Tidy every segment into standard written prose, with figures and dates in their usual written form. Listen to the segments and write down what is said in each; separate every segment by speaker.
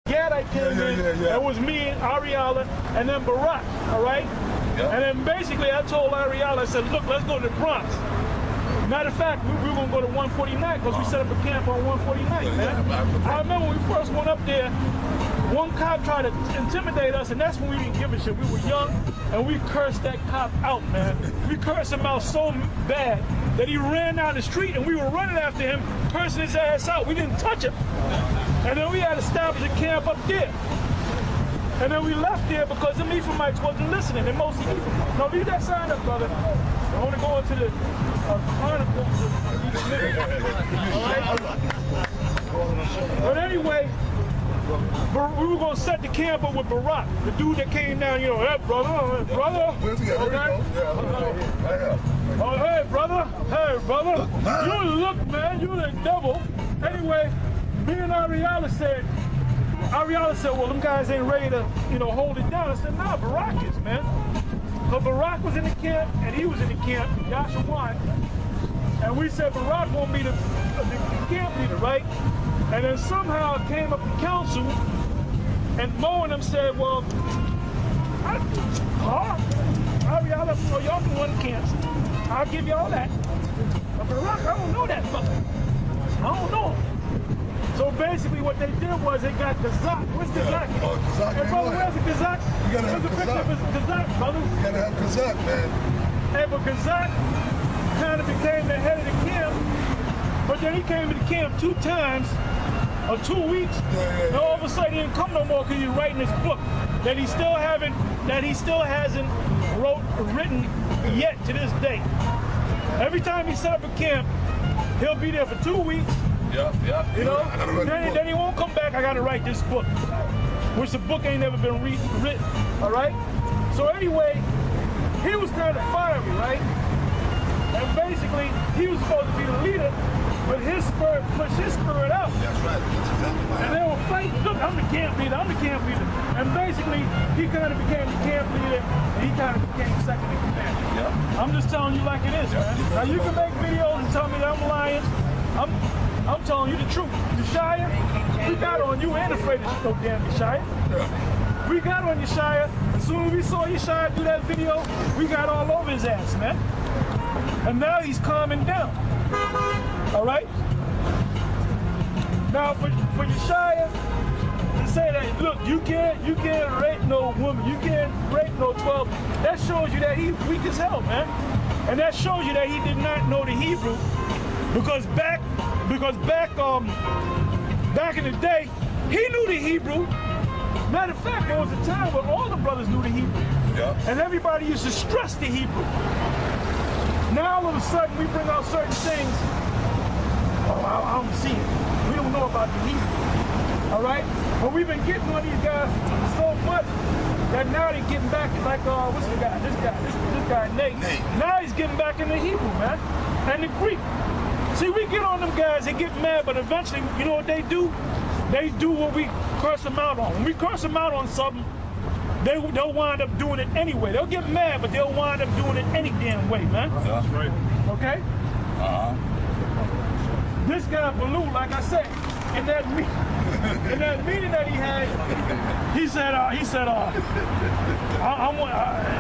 Speaker 1: Gadite came in. It was me, Ariella, and then Barack, all right? Yeah. And then basically I told Ariella, I said, look, let's go to the Bronx. Matter of fact, we were going to go to 149 because we set up a camp on 149, man. I remember when we first went up there, one cop tried to intimidate us, and that's when we didn't give a shit. We were young, and we cursed that cop out, man. We cursed him out so bad that he ran down the street, and we were running after him, cursing his ass out. We didn't touch him. And then we had to establish a camp up there. And then we left there because the Ephraimites wasn't listening. They mostly Ephraimites. No, leave that sign up, brother. I want to go into the Chronicles. But anyway, we were going to set the camp up with Barack, the dude that came down, you know, hey, brother. Okay? Oh, hey, brother. You look, man, you the devil. Anyway, me and Ariella said, well, them guys ain't ready to, you know, hold it down. I said, nah, Barack is, man. So Barack was in the camp, and he was in the camp, Yashawan. And we said, Barack won't be the camp leader, right? And then somehow it came up in council, and Mo and them said, well, Ariella, so y'all can run camps. I'll give y'all that. But Barack, I don't know that fucker. I don't know him. So basically what they did was they got Kazak. Where's Kazak?
Speaker 2: Oh, Kazak.
Speaker 1: Hey, brother, where's the Kazak?
Speaker 2: You gotta have Kazak.
Speaker 1: Kazak, brother.
Speaker 2: You gotta have Kazak, man.
Speaker 1: Hey, but Kazak kind of became the head of the camp, but then he came to the camp 2 times or 2 weeks, and all of a sudden he didn't come no more because he's writing this book that he still hasn't written yet to this day. Every time he set up a camp, he'll be there for 2 weeks. You know, then he won't come back. I gotta write this book, which the book ain't never been written. All right. So anyway, he was kind of fiery, right? And basically, he was supposed to be the leader, but his spirit pushed his spirit out.
Speaker 2: That's right. That's exactly right.
Speaker 1: And they were fighting. Look, I'm the camp leader. And basically, he kind of became the camp leader, and he kind of became second in command. Yeah. I'm just telling you like it is, man. Now you can make videos and tell me that I'm lying. I'm telling you the truth. Yeshaya, we got on you. Ain't afraid of no damn Yeshaya. Yeah. We got on Yeshaya. As soon as we saw Yeshaya do that video, we got all over his ass, man. And now he's calming down. All right? Now for Yeshaya to say that, look, you can't rape no woman. You can't rape no 12. That shows you that he's weak as hell, man. And that shows you that he did not know the Hebrew. Because back in the day, he knew the Hebrew. Matter of fact, there was a time where all the brothers knew the Hebrew. Yeah. And everybody used to stress the Hebrew. Now all of a sudden we bring out certain things. Oh, I don't see it. We don't know about the Hebrew. All right? But we've been getting on these guys so much that now they're getting back like what's the guy? This guy Nate. Now he's getting back in the Hebrew, man. And the Greek. See, we get on them guys, they get mad, but eventually, you know what they do? They do what we curse them out on. When we curse them out on something, they'll wind up doing it anyway. They'll get mad, but they'll wind up doing it any damn way, man.
Speaker 2: That's right.
Speaker 1: Okay? This guy, Baloo, like I said, in that meeting that he had, he said,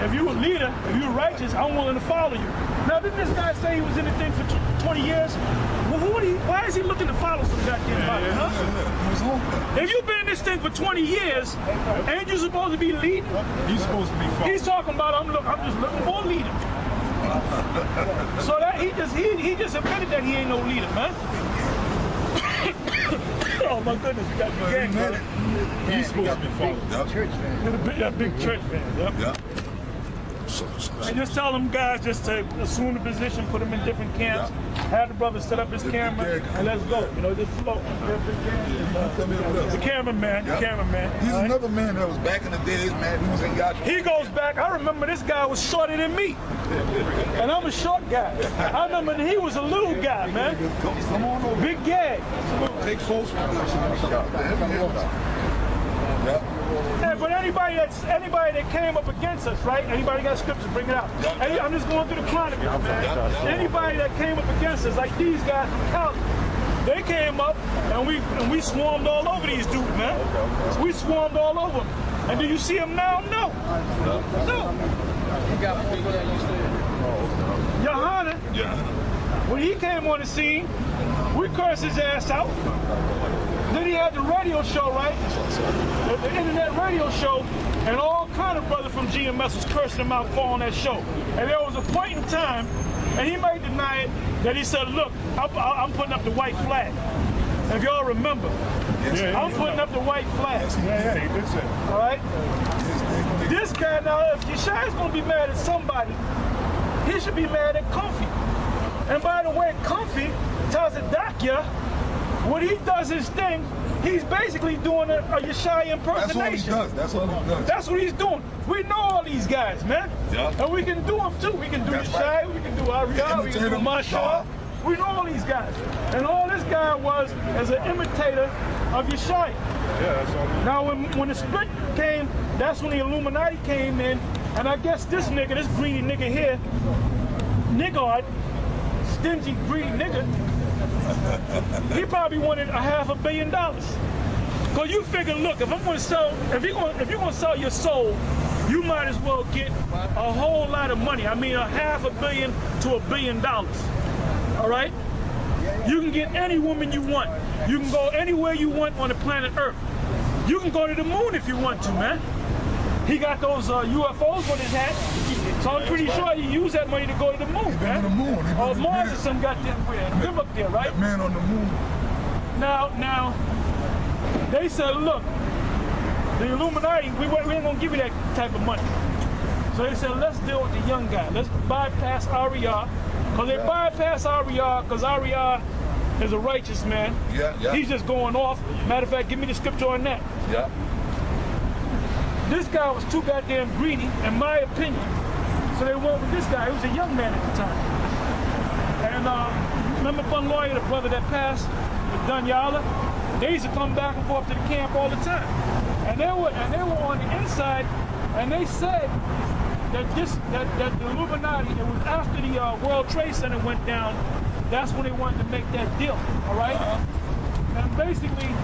Speaker 1: if you a leader, if you righteous, I'm willing to follow you. Now, didn't this guy say he was in the thing for 20 years? Well, why is he looking to follow some goddamn body, huh? If you've been in this thing for 20 years, ain't you supposed to be leading?
Speaker 2: He's supposed to be following.
Speaker 1: He's talking about, I'm just looking for a leader. So that he just admitted that he ain't no leader, man. Oh my goodness, we got the gang, man.
Speaker 2: He's supposed to be following.
Speaker 3: Church fan.
Speaker 1: Big church fan, yep. And just tell them guys just to assume the position, put them in different camps, have the brother set up his camera, and let's go. You know, just float. The cameraman.
Speaker 2: He's another man that was back in the days, man. He was in Yachty.
Speaker 1: He goes back. I remember this guy was shorter than me, and I'm a short guy. I remember he was a little guy, man.
Speaker 2: Come on over.
Speaker 1: Big gag.
Speaker 2: Take close.
Speaker 1: Hey, but anybody that came up against us, right? Anybody got scriptures, bring it out. I'm just going through the Chronicles, man. Anybody that came up against us, like these guys from Cali, they came up and we swarmed all over these dudes, man. swarmed all over him. And do you see him now? No. No.
Speaker 3: He got people that used to.
Speaker 1: Johanna, when he came on the scene, we cursed his ass out. Then he had the radio show, right? The internet radio show, and all kind of brothers from GMS was cursing him out for on that show. And there was a point in time, and he might deny it, that he said, look, I'm putting up the white flag. If y'all remember, I'm putting up the white flag.
Speaker 2: Yeah, he did say.
Speaker 1: All right? This guy now, if Yeshia's going to be mad at somebody, he should be mad at Comfy. And by the way, Comfy tells Adakia, when he does his thing, he's basically doing a Yeshia impersonation.
Speaker 2: That's all he does.
Speaker 1: That's what he's doing. We know all these guys, man.
Speaker 2: Yeah.
Speaker 1: And we can do them too. We can do Yeshia,
Speaker 2: right.
Speaker 1: we can do Ariel, we can do Mashal. We know all these guys. And all this guy was as an imitator of Yeshia.
Speaker 2: Yeah, that's all.
Speaker 1: Now, when the split came, that's when the Illuminati came in, and I guess this nigga, this greedy nigga here, niggard, stingy, greedy nigga, he probably wanted $500 million. Cause you figure, look, if I'm gonna sell, if you're gonna sell your soul, you might as well get a whole lot of money. I mean, $500 million to $1 billion. All right? You can get any woman you want. You can go anywhere you want on the planet Earth. You can go to the moon if you want to, man. He got those UFOs on his hat, so I'm pretty sure he used that money to go to the moon, man.
Speaker 2: On the moon.
Speaker 1: Or Mars or some goddamn where. Live up there, right?
Speaker 2: That man on the moon.
Speaker 1: Now, they said, look, the Illuminati, we ain't gonna give you that type of money. So they said, let's deal with the young guy. Let's bypass Ariel. Because they bypass Ariel, because Ariel is a righteous man.
Speaker 2: Yeah.
Speaker 1: He's just going off. Matter of fact, give me the scripture on that.
Speaker 2: Yeah.
Speaker 1: This guy was too goddamn greedy, in my opinion. So they went with this guy. He was a young man at the time. And remember Fun Lawyer, the brother that passed, with Dunyala? They used to come back and forth to the camp all the time. And they were on the inside, and they said that the Illuminati, it was after the World Trade Center went down, that's when they wanted to make that deal, all right? And basically,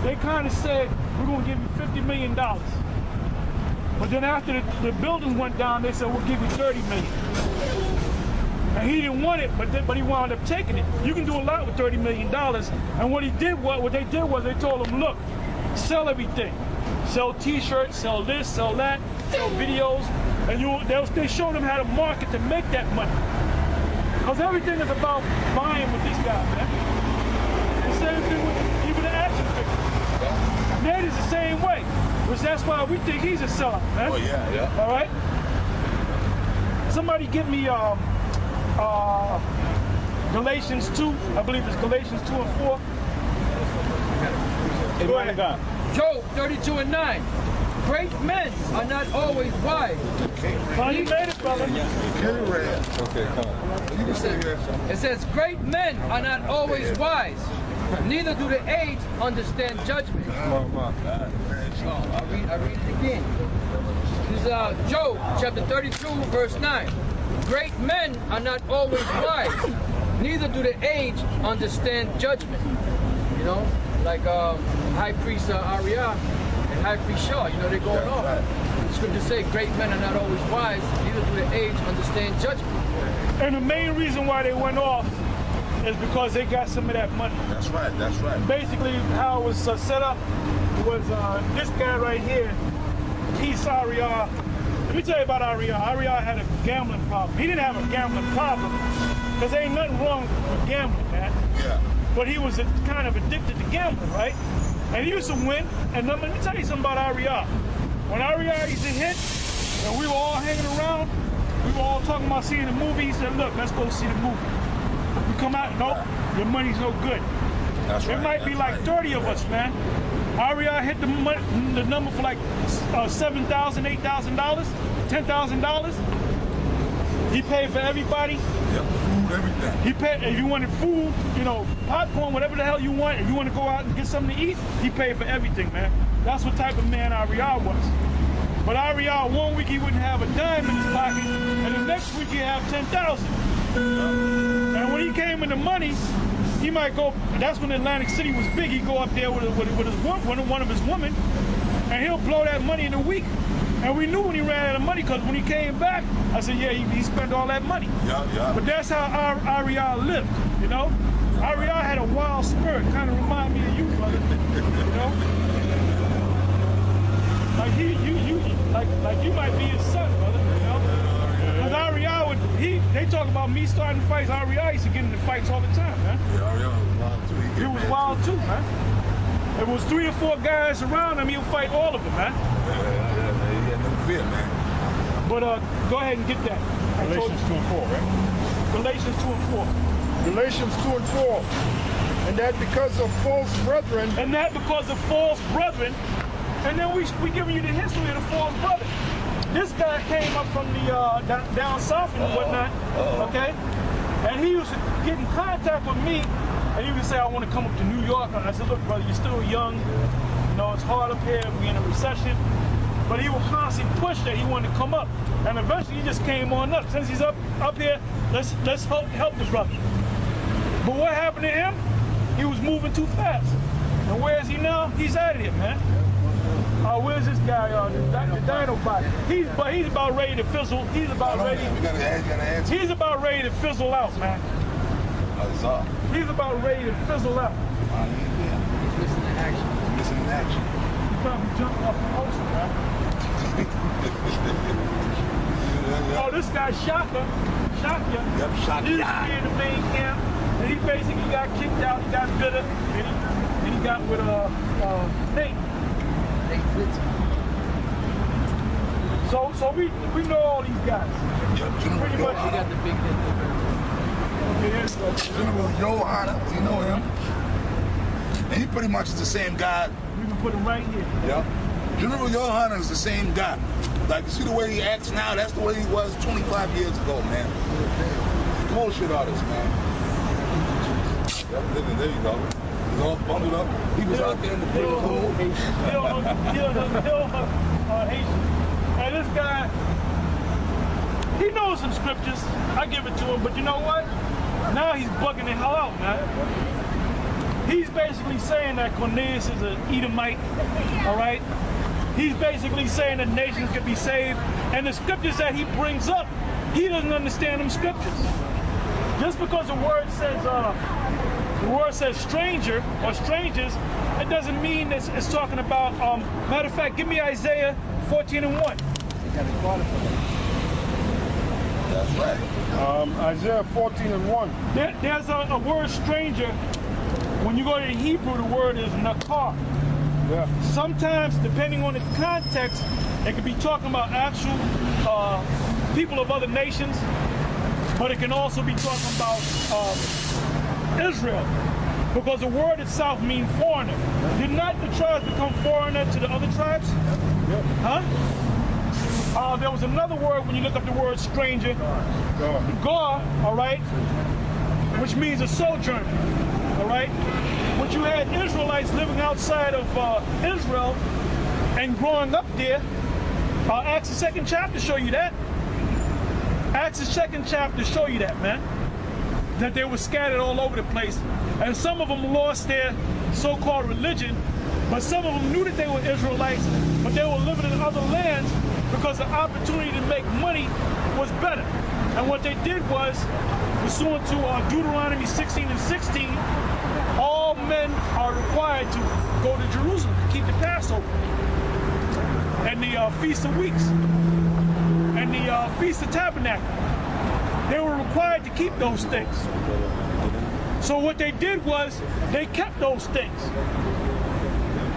Speaker 1: they kind of said, we're going to give you $50 million. But then after the buildings went down, they said, we'll give you $30 million. And he didn't want it, but he wound up taking it. You can do a lot with $30 million. And what they did was they told him, look, sell everything. Sell t-shirts, sell this, sell that, sell videos. And they showed him how to market to make that money. Because everything is about buying with these guys, man. The same thing with even the action figures. Ned is the same way. Which that's why we think he's a sellout, man.
Speaker 2: Oh, yeah.
Speaker 1: All right? Somebody give me Galatians 2. I believe it's Galatians 2 and 4. Go ahead.
Speaker 3: Job 32:9. Great men are not always wise.
Speaker 1: Oh, you made it, brother.
Speaker 2: Okay, come on.
Speaker 3: It says, great men are not always wise. Neither do the aged understand judgment.
Speaker 2: Oh, my God.
Speaker 3: I read it again. This is Job chapter 32, verse 9. Great men are not always wise. Neither do the aged understand judgment. You know, like High Priest Ariel and High Priest Shaw, you know, they're going off. The scriptures say great men are not always wise, neither do the aged understand judgment.
Speaker 1: And the main reason why they went off is because they got some of that money.
Speaker 2: That's right.
Speaker 1: Basically, how it was set up was this guy right here, Keith Ariel. Let me tell you about Ariel. Ariel had a gambling problem. He didn't have a gambling problem because there ain't nothing wrong with gambling, man.
Speaker 2: Yeah.
Speaker 1: But he was kind of addicted to gambling, right? And he used to win. And let me tell you something about Ariel. When Ariel used to hit, and we were all hanging around, we were all talking about seeing the movie. He said, look, let's go see the movie. We come out, nope, your money's no good.
Speaker 2: That's right.
Speaker 1: There might be like 30 of us, man. Ariel hit the number for like $7,000, $8,000, $10,000. He paid for everybody.
Speaker 2: Yeah, food, everything.
Speaker 1: He paid, if you wanted food, you know, popcorn, whatever the hell you want. If you want to go out and get something to eat, he paid for everything, man. That's what type of man Ariel was. But Ariel, one week he wouldn't have a dime in his pocket, and the next week he'd have 10,000. And when he came in the money, he might go, that's when Atlantic City was big, he'd go up there with his one of his women, and he'll blow that money in a week. And we knew when he ran out of money, because when he came back, I said, yeah, he spent all that money.
Speaker 2: Yeah.
Speaker 1: But that's how Ariel lived, you know? Ariel had a wild spirit, kind of remind me of you, brother. You know? Like you might be his son, brother, you know? Because Ariel they talk about me starting fights. Ariel used to get into fights all the time, man.
Speaker 2: Yeah, Ariel was wild too.
Speaker 1: He was wild too, man. There was 3 or 4 guys around him, he'll fight all of them, man.
Speaker 2: Yeah, man. He had no fear, man.
Speaker 1: But go ahead and get that.
Speaker 4: Galatians 2 and 4, right?
Speaker 1: Galatians 2 and 4.
Speaker 4: Galatians 2 and 4. And that because of false brethren.
Speaker 1: And that because of false brethren. And then we giving you the history of the false brethren. This guy came up from the down south and whatnot, okay? And he used to get in contact with me, and he would say, I want to come up to New York. And I said, look, brother, you're still young. You know, it's hard up here. We're in a recession. But he would constantly push that he wanted to come up. And eventually he just came on up. Since he's up here, let's help the brother. But what happened to him? He was moving too fast. And where is he now? He's out of here, man. Where's this guy? The Dino Body. He's about ready to fizzle. He's about ready. He's about ready to fizzle out, man. He's about ready to fizzle out.
Speaker 3: He's missing the action.
Speaker 2: Missing in action.
Speaker 1: He probably jumped off the poster, man. Oh, this guy Shaka.
Speaker 2: Yep, Shaka.
Speaker 1: He used to be in the main camp, and he basically got kicked out. He got bitter, and he got with Nate. So we know all these guys.
Speaker 2: Yep,
Speaker 1: Pretty much.
Speaker 3: He got the big hit.
Speaker 2: General Johanna, you know him. And he pretty much is the same guy.
Speaker 1: We can put him right here.
Speaker 2: Yep. General Johanna is the same guy. Like, you see the way he acts now, that's the way he was 25 years ago, man. Bullshit artist, man. Yep, there you go. He's all bundled up. He was out there in the big pool.
Speaker 1: Haitian. And this guy, he knows some scriptures. I give it to him, but you know what? Now he's bugging the hell out, man. He's basically saying that Cornelius is an Edomite, all right? He's basically saying that nations can be saved. And the scriptures that he brings up, he doesn't understand them scriptures. Just because the word says stranger or strangers, it doesn't mean it's talking about, matter of fact, give me Isaiah 14 and 1.
Speaker 2: That's right.
Speaker 4: Isaiah 14 and 1.
Speaker 1: There's a word stranger. When you go to the Hebrew, the word is nakar.
Speaker 4: Yeah.
Speaker 1: Sometimes, depending on the context, it could be talking about actual people of other nations, but it can also be talking about Israel, because the word itself means foreigner. Did not the tribes become foreigner to the other tribes?
Speaker 4: Yep.
Speaker 1: Huh? There was another word when you look up the word stranger, gar, all right, which means a sojourner, all right? But you had Israelites living outside of Israel and growing up there. Acts the 2nd chapter show you that. Acts the 2nd chapter show you that, man. That they were scattered all over the place. And some of them lost their so-called religion, but some of them knew that they were Israelites, but they were living in other lands because the opportunity to make money was better. And what they did was, pursuant to Deuteronomy 16 and 16, all men are required to go to Jerusalem to keep the Passover and the Feast of Weeks and the Feast of Tabernacle. They were required to keep those things. So what they did was they kept those things.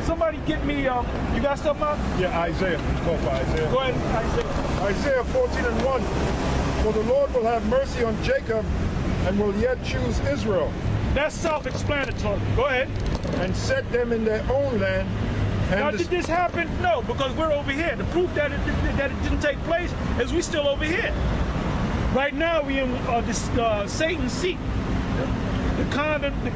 Speaker 1: Somebody get me, you got something up?
Speaker 4: Yeah, Isaiah. Let's go for Isaiah.
Speaker 1: Go ahead, Isaiah.
Speaker 4: Isaiah 14 and 1. For the Lord will have mercy on Jacob and will yet choose Israel.
Speaker 1: That's self-explanatory. Go ahead.
Speaker 4: And set them in their own land.
Speaker 1: Now, did this happen? No, because we're over here. The proof that it didn't take place is we still over here. Right now, we in Satan's seat. The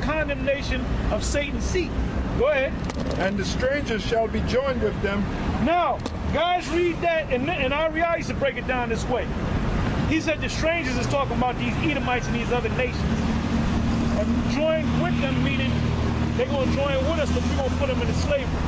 Speaker 1: condemnation of Satan's seat. Go ahead.
Speaker 4: And the strangers shall be joined with them.
Speaker 1: Now, guys, read that, and Ariel used to break it down this way. He said the strangers is talking about these Edomites and these other nations. And join with them, meaning they're going to join with us, but we're going to put them into slavery.